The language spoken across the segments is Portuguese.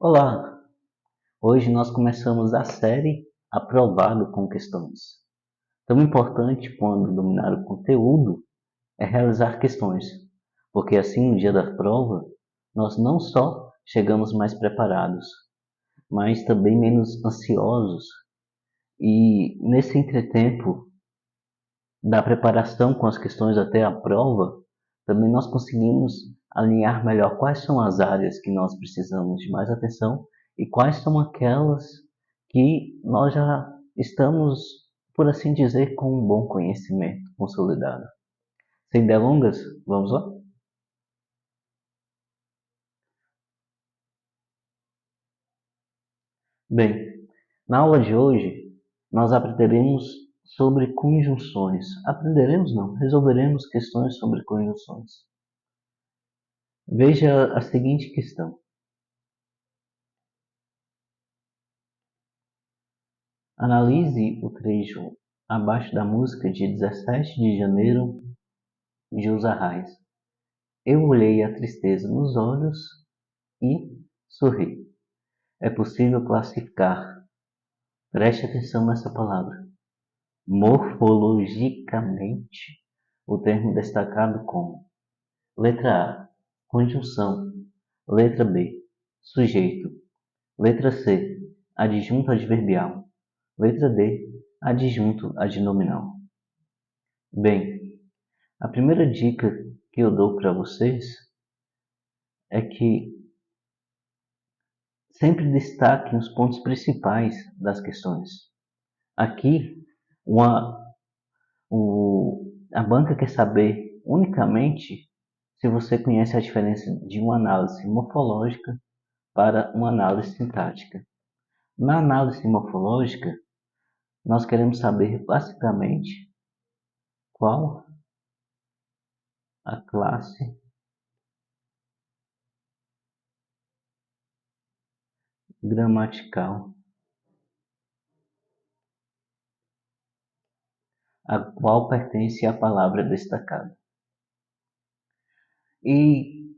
Olá! Hoje nós começamos a série Aprovado com Questões. Tão importante quando dominar o conteúdo é realizar questões, porque assim no dia da prova nós não só chegamos mais preparados, mas também menos ansiosos e nesse entretempo da preparação com as questões até a prova, também nós conseguimos alinhar melhor quais são as áreas que nós precisamos de mais atenção e quais são aquelas que nós já estamos, por assim dizer, com um bom conhecimento consolidado. Sem delongas, vamos lá? Bem, na aula de hoje nós aprenderemos sobre conjunções. Aprenderemos não, resolveremos questões sobre conjunções. Veja a seguinte questão. Analise o trecho abaixo da música de 17 de janeiro de Os Arrais. Eu olhei a tristeza nos olhos e sorri. É possível classificar, preste atenção nessa palavra, morfologicamente, o termo destacado como letra A, conjunção, letra B, sujeito, letra C, adjunto adverbial, letra D, adjunto adnominal. Bem, a primeira dica que eu dou para vocês é que sempre destaquem os pontos principais das questões. Aqui, a banca quer saber unicamente se você conhece a diferença de uma análise morfológica para uma análise sintática. Na análise morfológica, nós queremos saber basicamente qual a classe gramatical a qual pertence a palavra destacada. E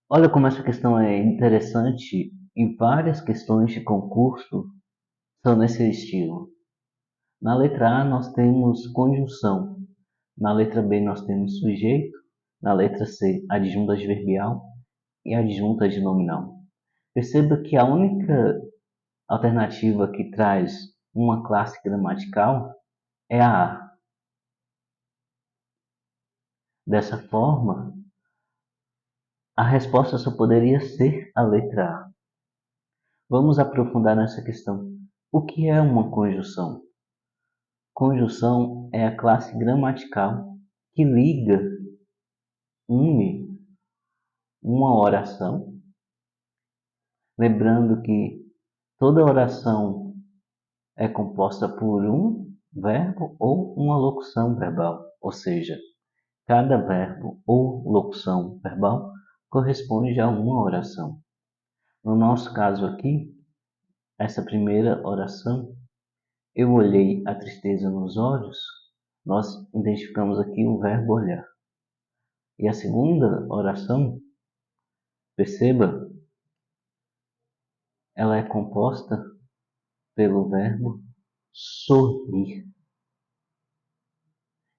olha como essa questão é interessante e várias questões de concurso são nesse estilo. Na letra A nós temos conjunção, na letra B nós temos sujeito, na letra C adjunto adverbial e adjunto adnominal. Perceba que a única alternativa que traz uma classe gramatical é a A. Dessa forma, a resposta só poderia ser a letra A. Vamos aprofundar nessa questão. O que é uma conjunção? Conjunção é a classe gramatical que liga, une uma oração. Lembrando que toda oração é composta por um verbo ou uma locução verbal, ou seja, cada verbo ou locução verbal corresponde a uma oração. No nosso caso aqui, essa primeira oração, eu olhei a tristeza nos olhos, nós identificamos aqui o verbo olhar. E a segunda oração, perceba, ela é composta pelo verbo sorrir.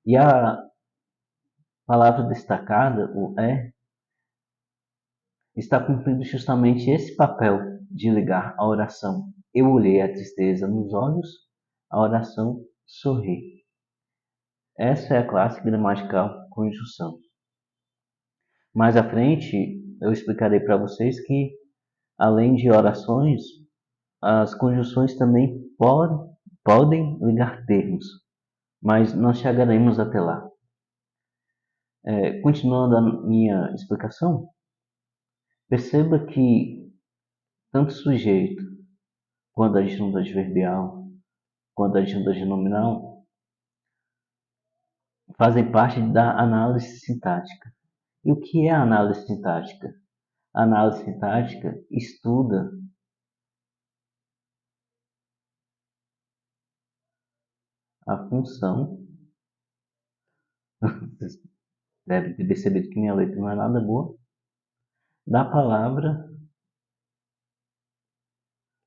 E a palavra destacada, o está cumprindo justamente esse papel de ligar a oração eu olhei a tristeza nos olhos, a oração sorri. Essa é a classe gramatical conjunção. Mais à frente, eu explicarei para vocês que, além de orações, as conjunções também podem ligar termos, mas nós chegaremos até lá. Continuando a minha explicação, perceba que tanto sujeito quanto adjunto adverbial, quanto adjunto adnominal, fazem parte da análise sintática. E o que é a análise sintática? A análise sintática estuda a função. Vocês devem ter percebido que minha letra não é nada boa. Da palavra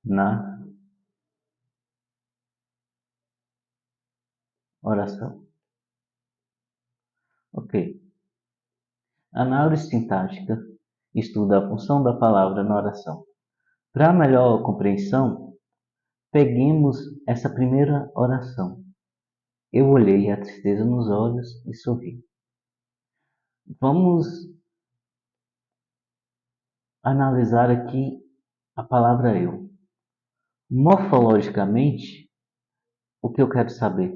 na oração. Ok. Análise sintática estuda a função da palavra na oração. Para melhor compreensão, peguemos essa primeira oração. Eu olhei a tristeza nos olhos e sorri. Vamos analisar aqui a palavra eu. Morfologicamente, o que eu quero saber?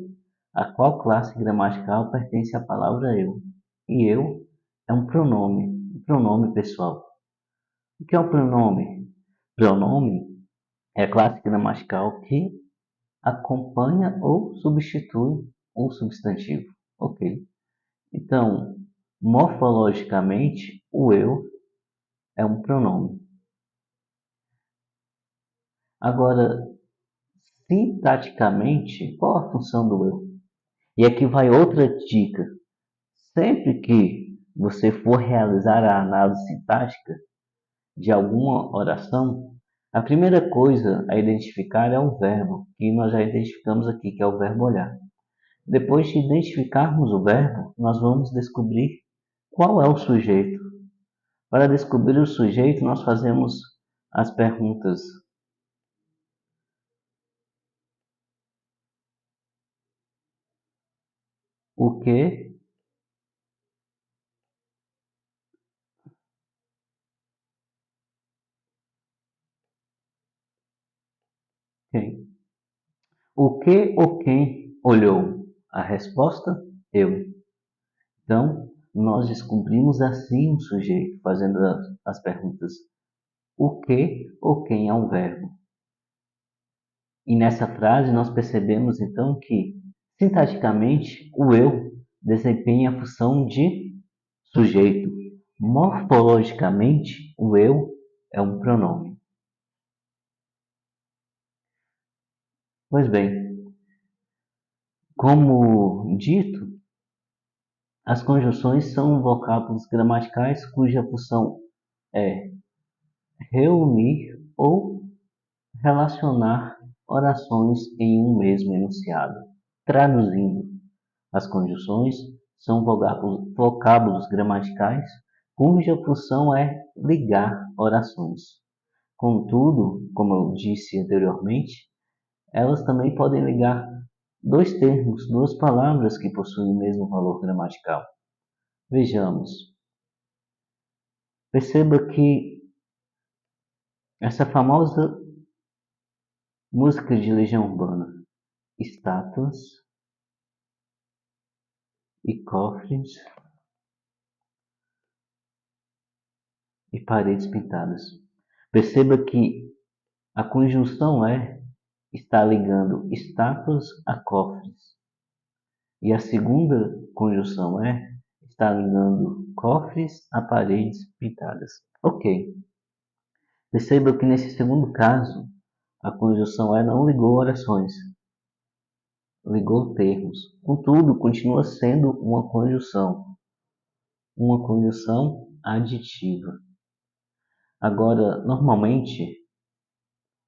A qual classe gramatical pertence a palavra eu? E eu é um pronome pessoal. O que é um pronome? Pronome é a classe gramatical que acompanha ou substitui um substantivo. Ok. Então, morfologicamente, o eu é um pronome. Agora, sintaticamente, qual a função do eu? E aqui vai outra dica. Sempre que você for realizar a análise sintática de alguma oração, a primeira coisa a identificar é o verbo, que nós já identificamos aqui, que é o verbo olhar. Depois de identificarmos o verbo, nós vamos descobrir qual é o sujeito. Para descobrir o sujeito, nós fazemos as perguntas: o que, quem? O que ou quem olhou? A resposta: eu. Então, nós descobrimos assim um sujeito, fazendo as perguntas: o que ou quem é um verbo? E nessa frase nós percebemos então que, sintaticamente, o eu desempenha a função de sujeito. Morfologicamente, o eu é um pronome. Pois bem, como dito, as conjunções são vocábulos gramaticais cuja função é reunir ou relacionar orações em um mesmo enunciado. Traduzindo, as conjunções são vocábulos gramaticais cuja função é ligar orações. Contudo, como eu disse anteriormente, elas também podem ligar dois termos, duas palavras que possuem o mesmo valor gramatical. Vejamos. Perceba que essa famosa música de Legião Urbana, estátuas e cofres e paredes pintadas. Perceba que a conjunção está ligando estátuas a cofres. E a segunda conjunção está ligando cofres a paredes pintadas. Ok. Perceba que nesse segundo caso, a conjunção não ligou orações, ligou termos. Contudo, continua sendo uma conjunção aditiva. Agora, normalmente,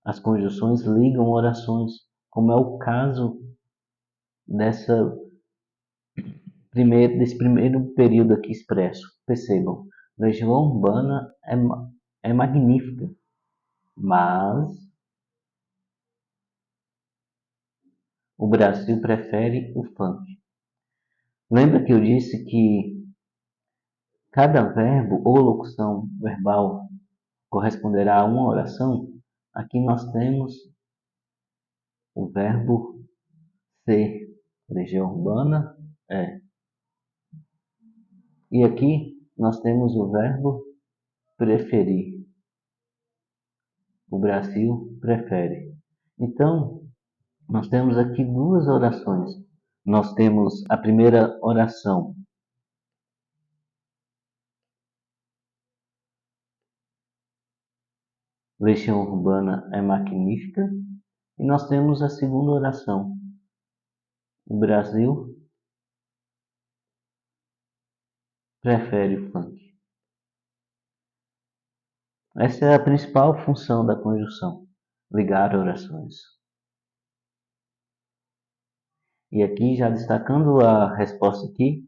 as conjunções ligam orações, como é o caso desse primeiro período aqui expresso. Percebam, Legião Urbana é magnífica, mas o Brasil prefere o funk. Lembra que eu disse que cada verbo ou locução verbal corresponderá a uma oração? Aqui nós temos o verbo ser, Legião Urbana é. E aqui nós temos o verbo preferir. O Brasil prefere. Então, nós temos aqui duas orações. Nós temos a primeira oração. Legião Urbana é magnífica. E nós temos a segunda oração. O Brasil prefere o funk. Essa é a principal função da conjunção. ligar orações. E aqui, já destacando a resposta aqui,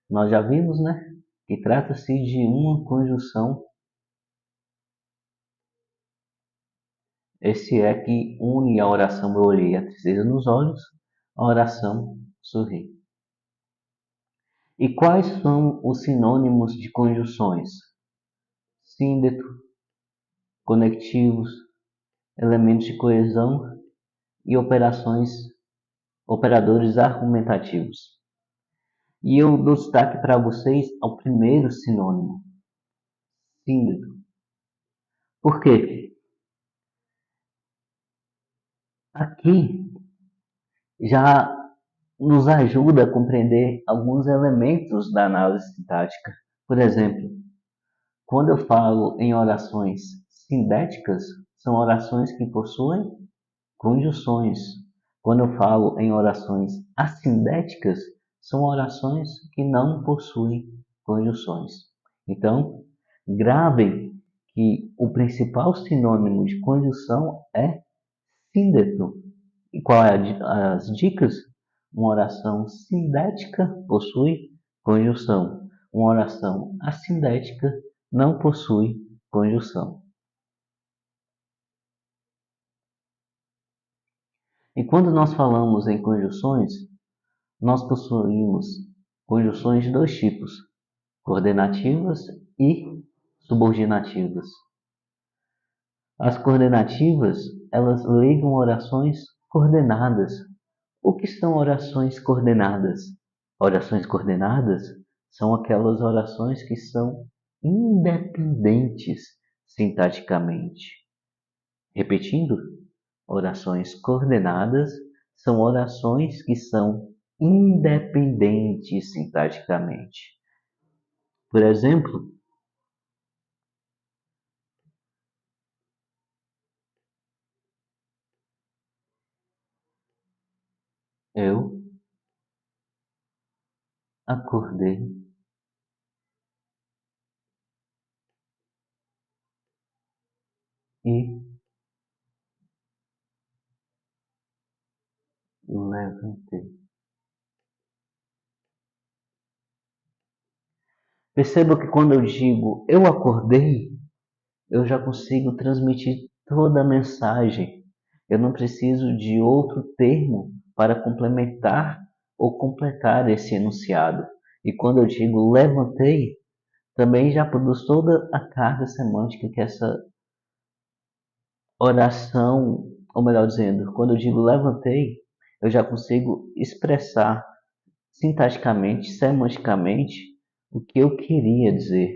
nós já vimos, né, que trata-se de uma conjunção. Esse é que une a oração eu olhei a tristeza nos olhos, a oração sorri. E quais são os sinônimos de conjunções? Síndeto, conectivos, elementos de coesão e operadores argumentativos. E eu dou destaque para vocês ao primeiro sinônimo, síndeto. Por quê? Aqui já nos ajuda a compreender alguns elementos da análise sintática. Por exemplo, quando eu falo em orações sindéticas, são orações que possuem conjunções. Quando eu falo em orações assindéticas, são orações que não possuem conjunções. Então, gravem que o principal sinônimo de conjunção é síndeto. E qual é as dicas? Uma oração sindética possui conjunção. Uma oração assindética não possui conjunção. E quando nós falamos em conjunções, nós possuímos conjunções de dois tipos, coordenativas e subordinativas. As coordenativas, elas ligam orações coordenadas. O que são orações coordenadas? Orações coordenadas são aquelas orações que são independentes sintaticamente. Repetindo, orações coordenadas são orações que são independentes sintaticamente. Por exemplo, eu acordei e levantei. Perceba que quando eu digo eu acordei, eu já consigo transmitir toda a mensagem. Eu não preciso de outro termo para complementar ou completar esse enunciado. E quando eu digo levantei, também já produz toda a carga semântica que essa oração, ou melhor dizendo, quando eu digo levantei, eu já consigo expressar sintaticamente, semanticamente, o que eu queria dizer.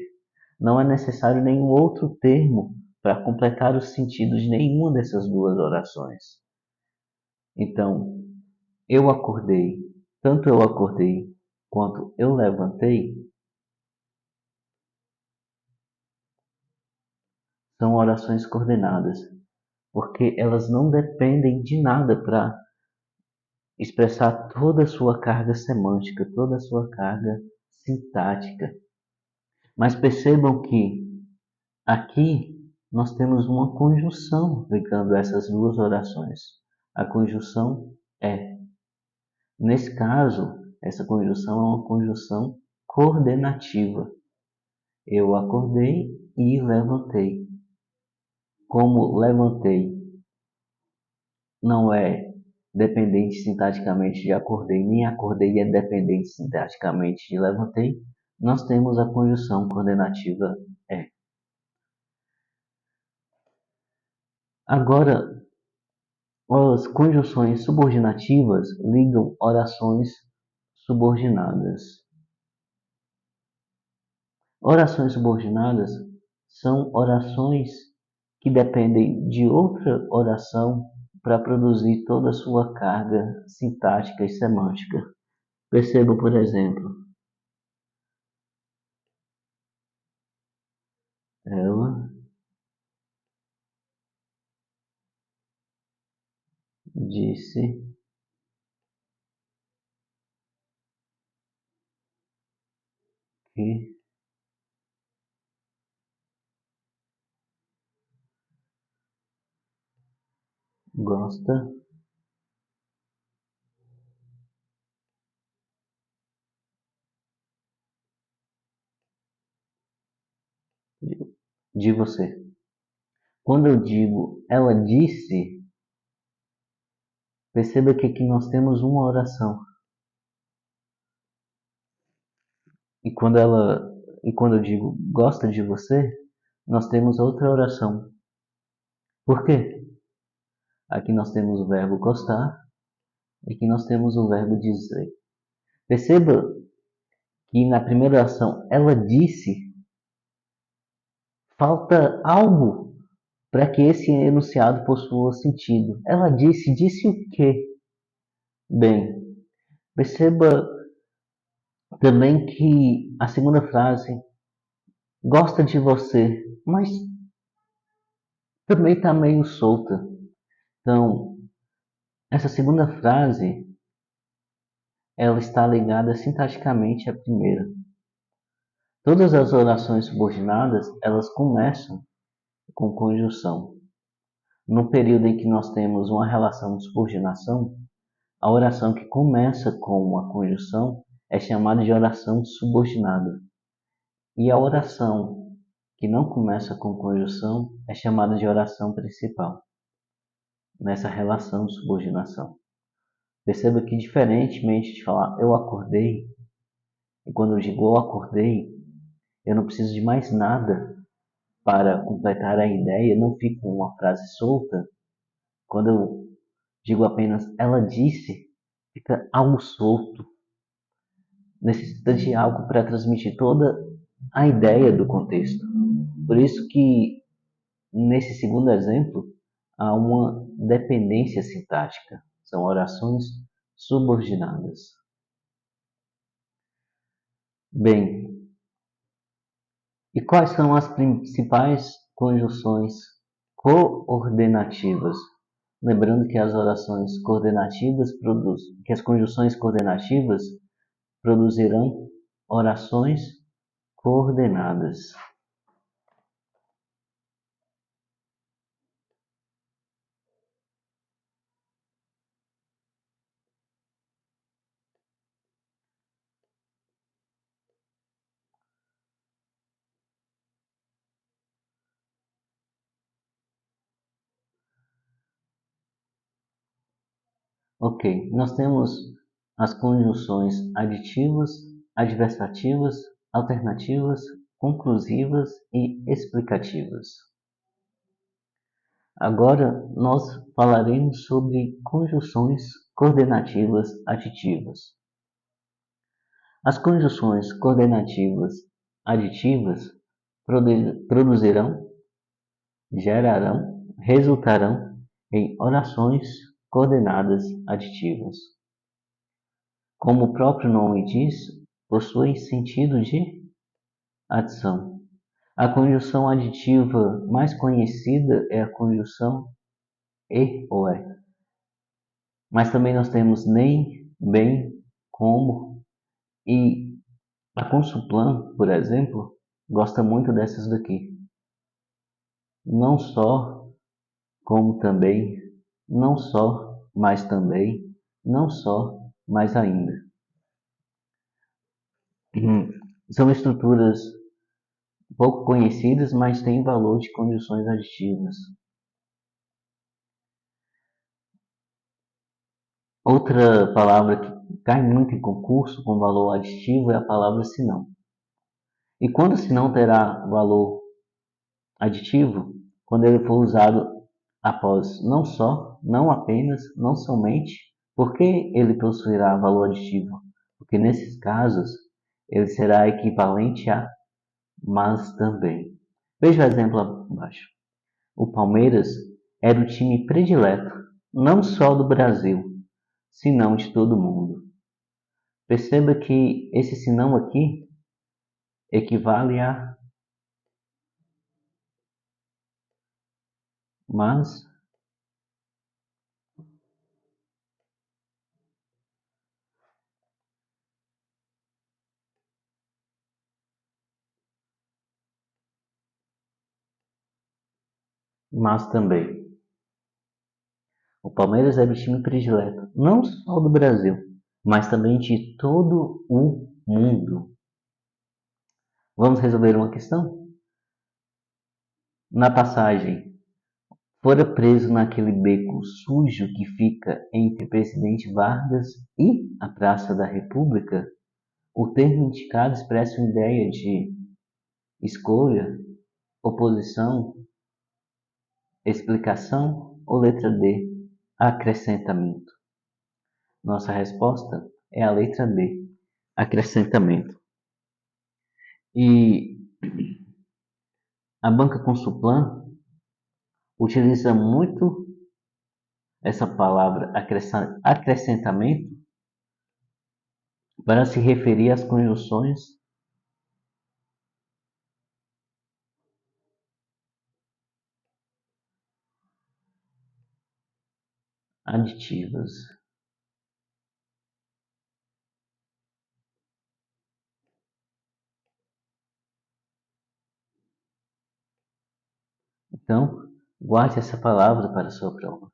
Não é necessário nenhum outro termo para completar o sentido de nenhuma dessas duas orações. Então, eu acordei, tanto eu acordei quanto eu levantei, são orações coordenadas, porque elas não dependem de nada para expressar toda a sua carga semântica, toda a sua carga sintática. Mas percebam que aqui nós temos uma conjunção ligando essas duas orações. A conjunção é. Nesse caso, essa conjunção é uma conjunção coordenativa. Eu acordei e levantei. Como levantei não é dependente sintaticamente de acordei, nem acordei é dependente sintaticamente de levantei, nós temos a conjunção coordenativa é. Agora, as conjunções subordinativas ligam orações subordinadas. Orações subordinadas são orações que dependem de outra oração para produzir toda a sua carga sintática e semântica. Perceba, por exemplo, ela disse que gosta de você. Quando eu digo ela disse, perceba que aqui nós temos uma oração. E quando eu digo gosta de você, nós temos outra oração. Por quê? Aqui nós temos o verbo gostar e aqui nós temos o verbo dizer. Perceba que na primeira oração ela disse, falta algo para que esse enunciado possua sentido. Ela disse o quê? Bem, perceba também que a segunda frase gosta de você, mas também está meio solta. Então, essa segunda frase ela está ligada sintaticamente à primeira. Todas as orações subordinadas elas começam com conjunção. No período em que nós temos uma relação de subordinação, a oração que começa com uma conjunção é chamada de oração subordinada. E a oração que não começa com conjunção é chamada de oração principal, nessa relação de subordinação. Perceba que, diferentemente de falar eu acordei, e quando eu digo eu acordei, eu não preciso de mais nada para completar a ideia, não fica uma frase solta. Quando eu digo apenas ela disse, fica algo solto. Necessita de algo para transmitir toda a ideia do contexto. Por isso que, nesse segundo exemplo, há uma dependência sintática. São orações subordinadas. Bem, e quais são as principais conjunções coordenativas? Lembrando que as orações coordenativas que as conjunções coordenativas produzirão orações coordenadas. Ok, nós temos as conjunções aditivas, adversativas, alternativas, conclusivas e explicativas. Agora nós falaremos sobre conjunções coordenativas aditivas. As conjunções coordenativas aditivas produzirão, gerarão, resultarão em orações coordenadas aditivas. Como o próprio nome diz, possuem sentido de adição. A conjunção aditiva mais conhecida é a conjunção e ou é. Mas também nós temos nem, bem, como e a Consuplan, por exemplo, gosta muito dessas daqui. Não só, como também, não só, mas também, não só, mas ainda. São estruturas pouco conhecidas, mas têm valor de conjunções aditivas. Outra palavra que cai muito em concurso com valor aditivo é a palavra senão. E quando o senão terá valor aditivo? Quando ele for usado após não só, não apenas, não somente. Por que ele possuirá valor aditivo? Porque nesses casos ele será equivalente a mas também. Veja o exemplo abaixo. O Palmeiras era o time predileto, não só do Brasil, senão de todo o mundo. Perceba que esse senão aqui equivale a mas, mas também. O Palmeiras é o time predileto, não só do Brasil, mas também de todo o mundo. Vamos resolver uma questão? Na passagem, fora preso naquele beco sujo que fica entre Presidente Vargas e a Praça da República, o termo indicado expressa uma ideia de escolha, oposição, explicação ou letra D, acrescentamento. Nossa resposta é a letra D, acrescentamento. E a banca Consulplan utiliza muito essa palavra acrescentamento para se referir às conjunções aditivas. Então, guarde essa palavra para a sua prova.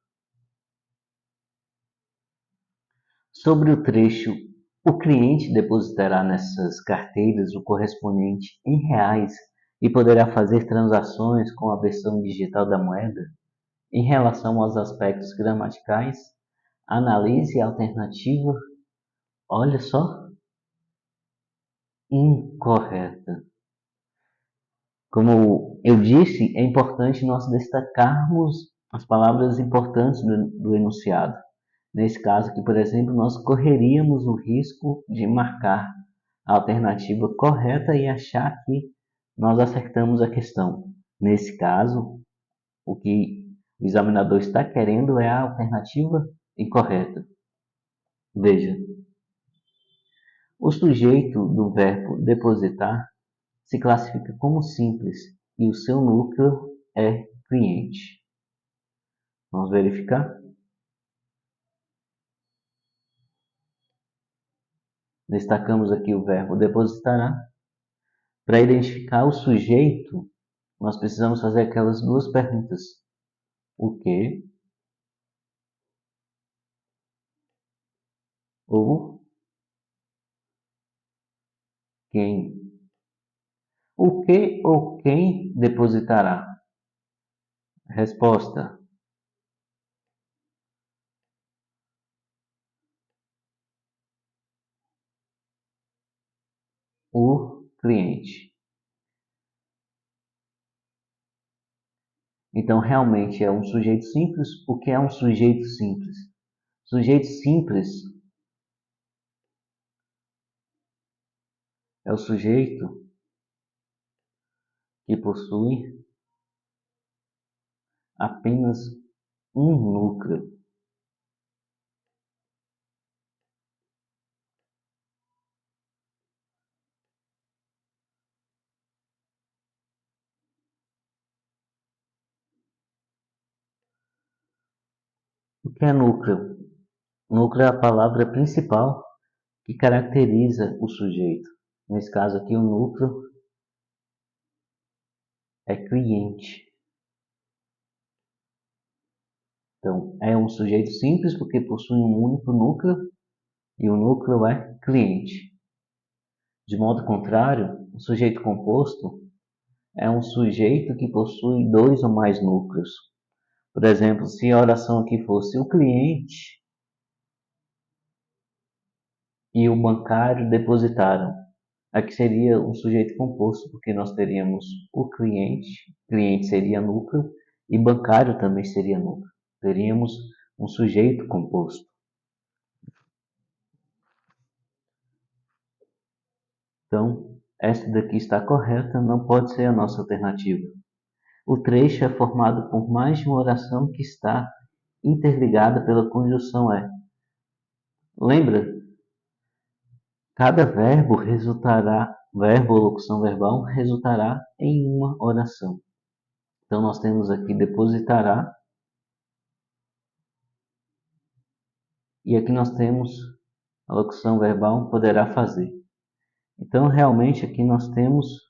Sobre o trecho, o cliente depositará nessas carteiras o correspondente em reais e poderá fazer transações com a versão digital da moeda. Em relação aos aspectos gramaticais, analise a alternativa, olha só, incorreta. Como eu disse, é importante nós destacarmos as palavras importantes do enunciado. Nesse caso aqui, por exemplo, nós correríamos o risco de marcar a alternativa correta e achar que nós acertamos a questão. Nesse caso, o que o examinador está querendo é a alternativa incorreta. Veja, o sujeito do verbo depositar se classifica como simples e o seu núcleo é cliente. Vamos verificar? Destacamos aqui o verbo depositará. Para identificar o sujeito, nós precisamos fazer aquelas duas perguntas. O que ou quem? O que ou quem depositará? Resposta: o cliente. Então, realmente é um sujeito simples. O que é um sujeito simples? Sujeito simples é o sujeito que possui apenas um núcleo. O que é núcleo? Núcleo é a palavra principal que caracteriza o sujeito. Nesse caso aqui, o núcleo é cliente. Então, é um sujeito simples porque possui um único núcleo e o núcleo é cliente. De modo contrário, o sujeito composto é um sujeito que possui dois ou mais núcleos. Por exemplo, se a oração aqui fosse o cliente e o bancário depositaram, aqui seria um sujeito composto, porque nós teríamos o cliente seria núcleo, e bancário também seria núcleo. Teríamos um sujeito composto. Então, esta daqui está correta, não pode ser a nossa alternativa. O trecho é formado por mais de uma oração que está interligada pela conjunção é. Lembra? Cada verbo ou locução verbal resultará em uma oração. Então, nós temos aqui depositará, e aqui nós temos a locução verbal poderá fazer. Então, realmente, aqui nós temos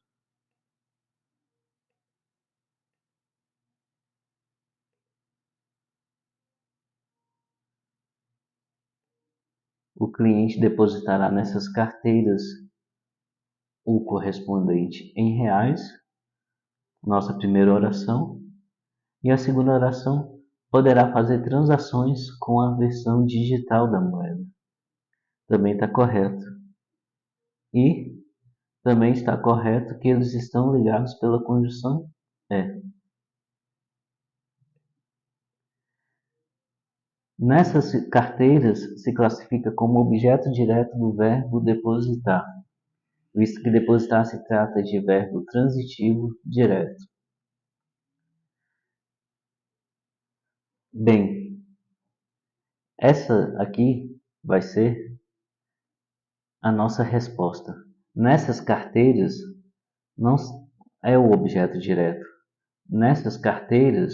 o cliente depositará nessas carteiras o correspondente em reais, nossa primeira oração, e a segunda oração poderá fazer transações com a versão digital da moeda. Também está correto. E também está correto que eles estão ligados pela conjunção é. Nessas carteiras se classifica como objeto direto do verbo depositar, visto que depositar se trata de verbo transitivo direto. Bem, essa aqui vai ser a nossa resposta. Nessas carteiras não é o objeto direto. Nessas carteiras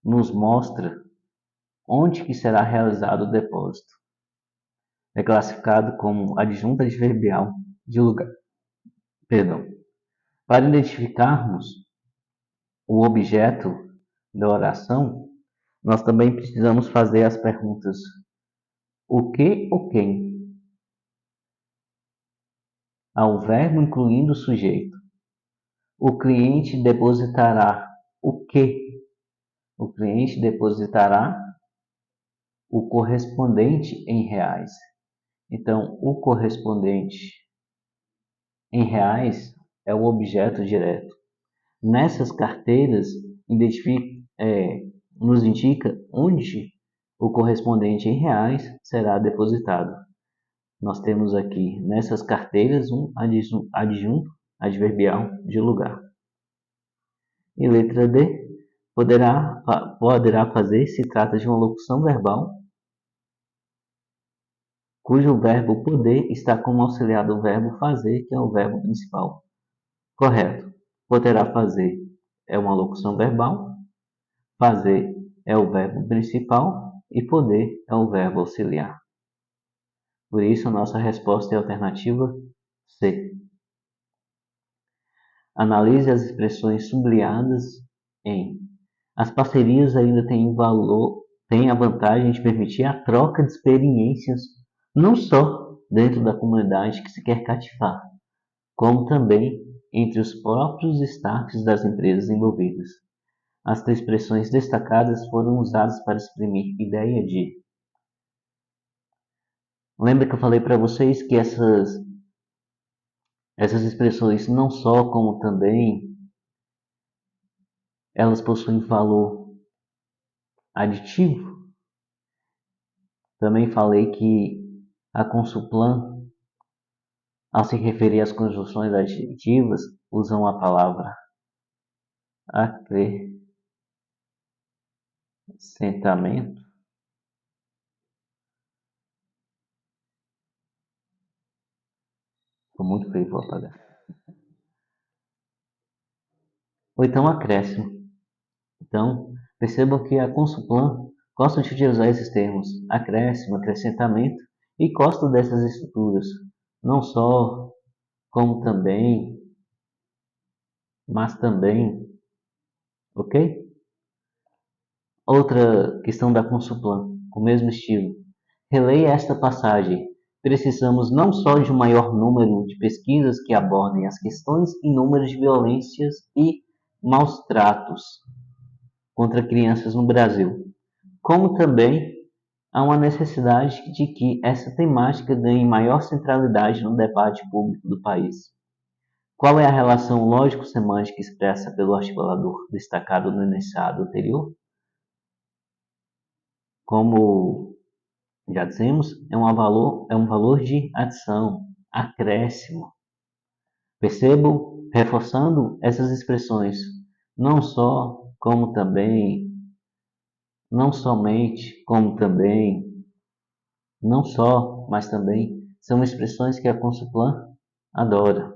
nos mostra onde que será realizado o depósito. É classificado como adjunto adverbial de lugar. Perdão. Para identificarmos o objeto da oração, nós também precisamos fazer as perguntas: o que ou quem? Ao verbo incluindo o sujeito. O cliente depositará o que? O cliente depositará o correspondente em reais. Então, o correspondente em reais é o objeto direto. Nessas carteiras, nos indica onde o correspondente em reais será depositado. Nós temos aqui nessas carteiras um adjunto adverbial de lugar. E letra D, poderá fazer se trata de uma locução verbal cujo verbo poder está como auxiliar do verbo fazer, que é o verbo principal. Correto. Poderá fazer é uma locução verbal, fazer é o verbo principal e poder é o verbo auxiliar. Por isso, a nossa resposta é a alternativa C. Analise as expressões sublinhadas em: as parcerias ainda têm a vantagem de permitir a troca de experiências não só dentro da comunidade que se quer cativar, como também entre os próprios staffs das empresas envolvidas. As três expressões destacadas foram usadas para exprimir ideia de. Lembra que eu falei para vocês que essas expressões não só, como também, elas possuem valor aditivo? Também falei que a Consulplan, ao se referir às conjunções adjetivas, usam a palavra acrescentamento. Ficou muito feio, vou apagar. Ou então acréscimo. Então, percebam que a Consulplan gosta de utilizar esses termos: acréscimo, acrescentamento, e gosta dessas estruturas, não só, como também, mas também, ok? Outra questão da Consulplan, com o mesmo estilo. Releia esta passagem. Precisamos não só de um maior número de pesquisas que abordem as questões e números de violências e maus tratos contra crianças no Brasil, como também há uma necessidade de que essa temática ganhe maior centralidade no debate público do país. Qual é a relação lógico-semântica expressa pelo articulador destacado no enunciado anterior? Como já dissemos, é um valor de adição, acréscimo. Percebam, reforçando essas expressões, não só, como também, não somente, como também, não só, mas também, são expressões que a Consulplan adora.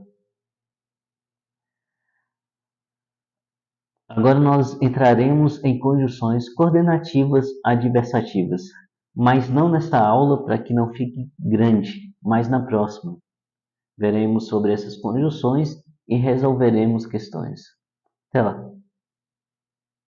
Agora nós entraremos em conjunções coordenativas adversativas, mas não nesta aula para que não fique grande, mas na próxima. Veremos sobre essas conjunções e resolveremos questões. Até lá!